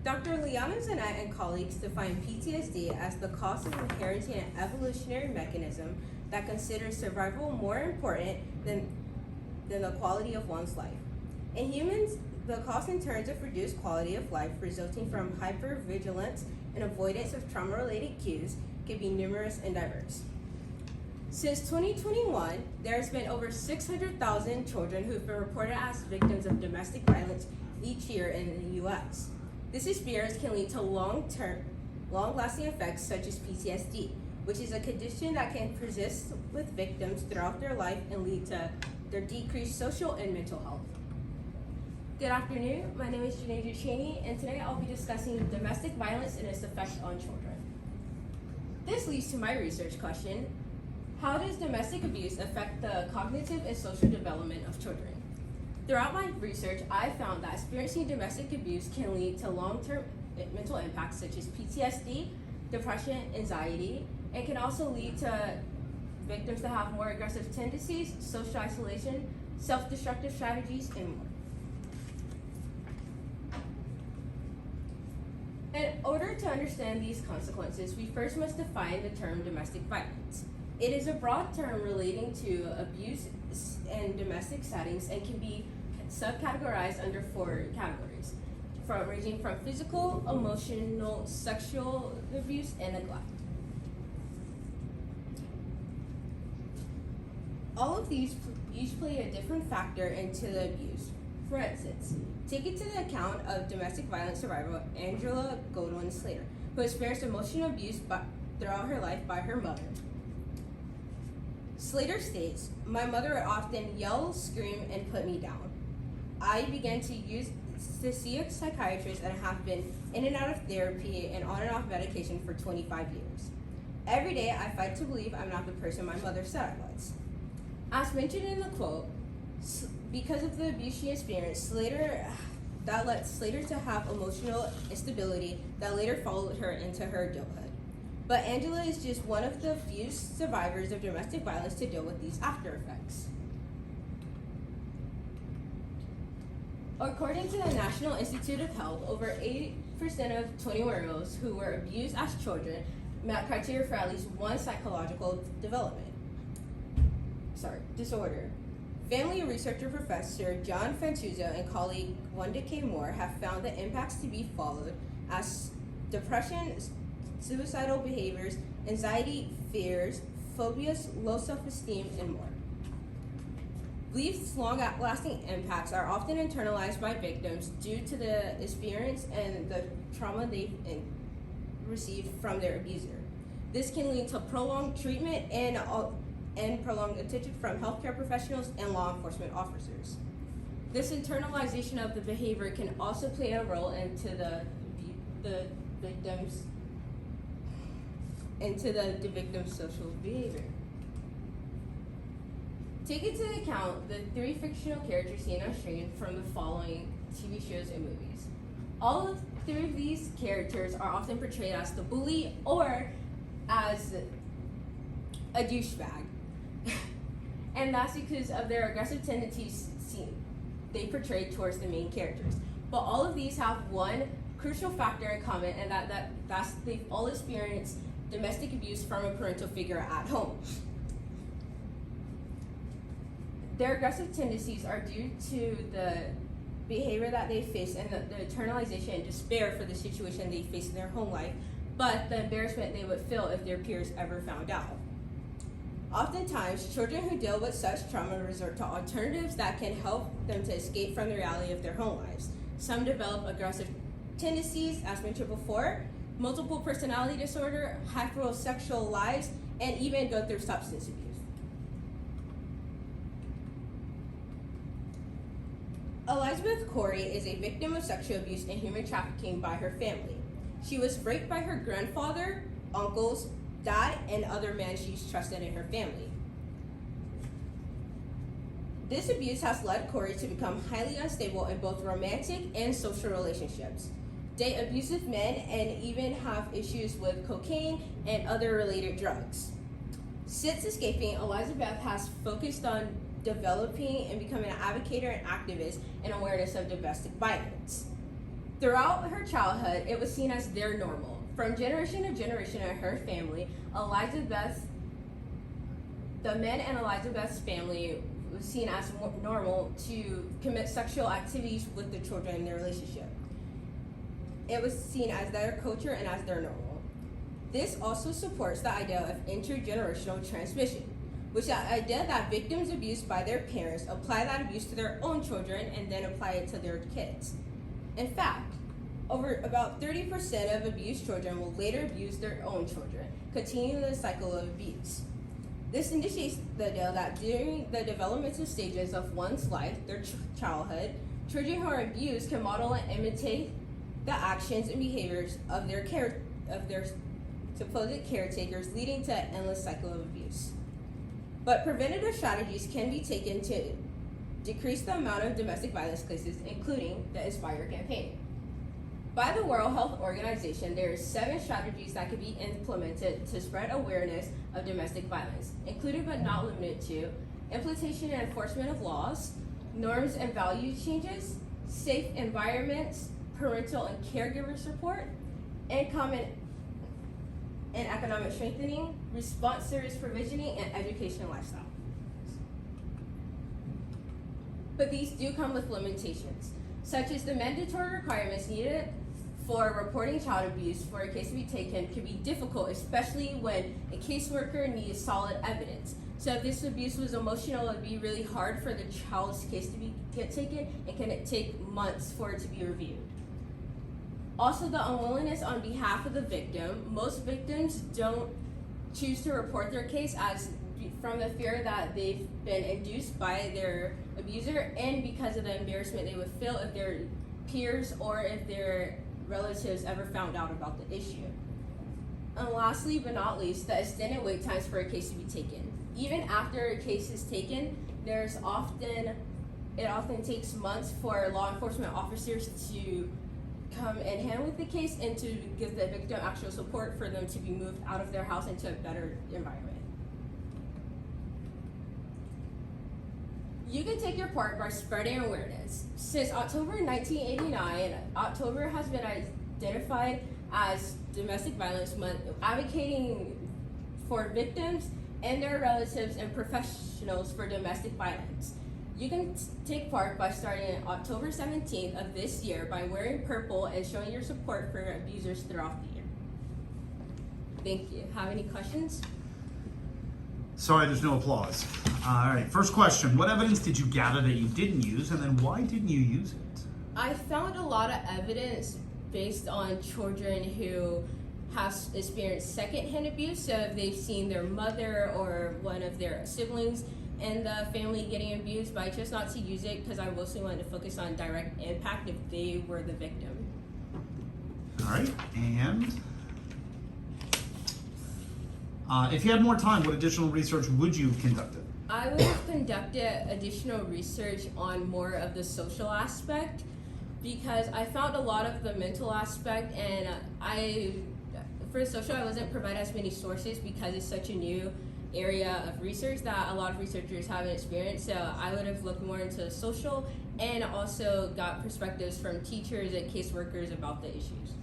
Dr. Liana Zanet and colleagues define PTSD as the cause of inheriting an evolutionary mechanism that considers survival more important than the quality of one's life. In humans, the cause in terms of reduced quality of life resulting from hypervigilance and avoidance of trauma-related cues can be numerous and diverse. Since 2021, there has been over 600,000 children who've been reported as victims of domestic violence each year in the U.S. This experience can lead to long-lasting effects such as PTSD, which is a condition that can persist with victims throughout their life and lead to their decreased social and mental health. Good afternoon, my name is Janae Duchaney, and today I'll be discussing domestic violence and its effects on children. This leads to my research question: how does domestic abuse affect the cognitive and social development of children? Throughout my research, I found that experiencing domestic abuse can lead to long-term mental impacts such as PTSD, depression, anxiety, and can also lead to victims that have more aggressive tendencies, social isolation, self-destructive strategies, and more. In order to understand these consequences, we first must define the term domestic violence. It is a broad term relating to abuse in domestic settings and can be subcategorized under 4 categories, ranging from physical, emotional, sexual abuse, and neglect. All of these each play a different factor into the abuse. For instance, take into the account of domestic violence survivor Angela Goldwyn Slater, who experienced emotional abuse throughout her life by her mother. Slater states, "My mother would often yell, scream, and put me down. I began to see a psychiatrist and have been in and out of therapy and on and off medication for 25 years. Every day I fight to believe I'm not the person my mother said I was." As mentioned in the quote, because of the abuse she experienced, that led Slater to have emotional instability that later followed her into her adulthood. But Angela is just one of the few survivors of domestic violence to deal with these after effects. According to the National Institute of Health, over 80% of 21-year-olds who were abused as children met criteria for at least one psychological disorder. Family researcher Professor John Fantuzzo and colleague Wanda K. Moore have found the impacts to be followed as depression, suicidal behaviors, anxiety, fears, phobias, low self-esteem, and more. These long-lasting impacts are often internalized by victims due to the experience and the trauma they've received from their abuser. This can lead to prolonged treatment and prolonged attention from healthcare professionals and law enforcement officers. This internalization of the behavior can also play a role into the victim's social behavior. Take into account the 3 fictional characters seen on screen from the following TV shows and movies. All of 3 of these characters are often portrayed as the bully or as a douchebag. And that's because of their aggressive tendencies they portray towards the main characters. But all of these have one crucial factor in common, and that's they've all experienced domestic abuse from a parental figure at home. Their aggressive tendencies are due to the behavior that they face and the internalization and despair for the situation they face in their home life, but the embarrassment they would feel if their peers ever found out. Oftentimes, children who deal with such trauma resort to alternatives that can help them to escape from the reality of their home lives. Some develop aggressive tendencies, as mentioned before, multiple personality disorder, hypersexual lives, and even go through substance abuse. Elizabeth Corey is a victim of sexual abuse and human trafficking by her family. She was raped by her grandfather, uncles, dad, and other men she's trusted in her family. This abuse has led Corey to become highly unstable in both romantic and social relationships, date abusive men, and even have issues with cocaine and other related drugs. Since escaping, Elizabeth has focused on developing and becoming an advocate and activist in awareness of domestic violence. Throughout her childhood, it was seen as their normal. From generation to generation in her family, the men in Elizabeth's family was seen as normal to commit sexual activities with the children in their relationship. It was seen as their culture and as their normal. This also supports the idea of intergenerational transmission, which is the idea that victims abused by their parents apply that abuse to their own children and then apply it to their kids. In fact, over about 30% of abused children will later abuse their own children, continuing the cycle of abuse. This indicates the idea that during the developmental stages of one's life, their childhood, children who are abused can model and imitate the actions and behaviors of their supposed caretakers, leading to an endless cycle of abuse. But preventative strategies can be taken to decrease the amount of domestic violence cases, including the Inspire campaign. By the World Health Organization, there are 7 strategies that can be implemented to spread awareness of domestic violence, including but not limited to implementation and enforcement of laws, norms and value changes, safe environments, parental and caregiver support, income and economic strengthening, response service provisioning, and education and lifestyle. But these do come with limitations, such as the mandatory requirements needed for reporting child abuse for a case to be taken can be difficult, especially when a caseworker needs solid evidence. So if this abuse was emotional, it would be really hard for the child's case to get taken, and can it take months for it to be reviewed. Also, the unwillingness on behalf of the victim. Most victims don't choose to report their case from the fear that they've been induced by their abuser, and because of the embarrassment they would feel if their peers or if their relatives ever found out about the issue. And lastly but not least, the extended wait times for a case to be taken. Even after a case is taken, it often takes months for law enforcement officers to come and handle the case and to give the victim actual support for them to be moved out of their house into a better environment. You can take your part by spreading awareness. Since October 1989, October has been identified as Domestic Violence Month, advocating for victims and their relatives and professionals for domestic violence. You can take part by starting on October 17th of this year by wearing purple and showing your support for abusers throughout the year. Thank you. Have any questions? Sorry, there's no applause. All right, first question. What evidence did you gather that you didn't use, and then why didn't you use it? I found a lot of evidence based on children who have experienced secondhand abuse. So if they've seen their mother or one of their siblings in the family getting abused, but I chose not to use it because I mostly wanted to focus on direct impact if they were the victim. All right, and if you had more time, what additional research would you have conducted? I would have conducted additional research on more of the social aspect, because I found a lot of the mental aspect, and for social I wasn't provided as many sources because it's such a new area of research that a lot of researchers haven't experienced. So I would have looked more into social and also got perspectives from teachers and caseworkers about the issues.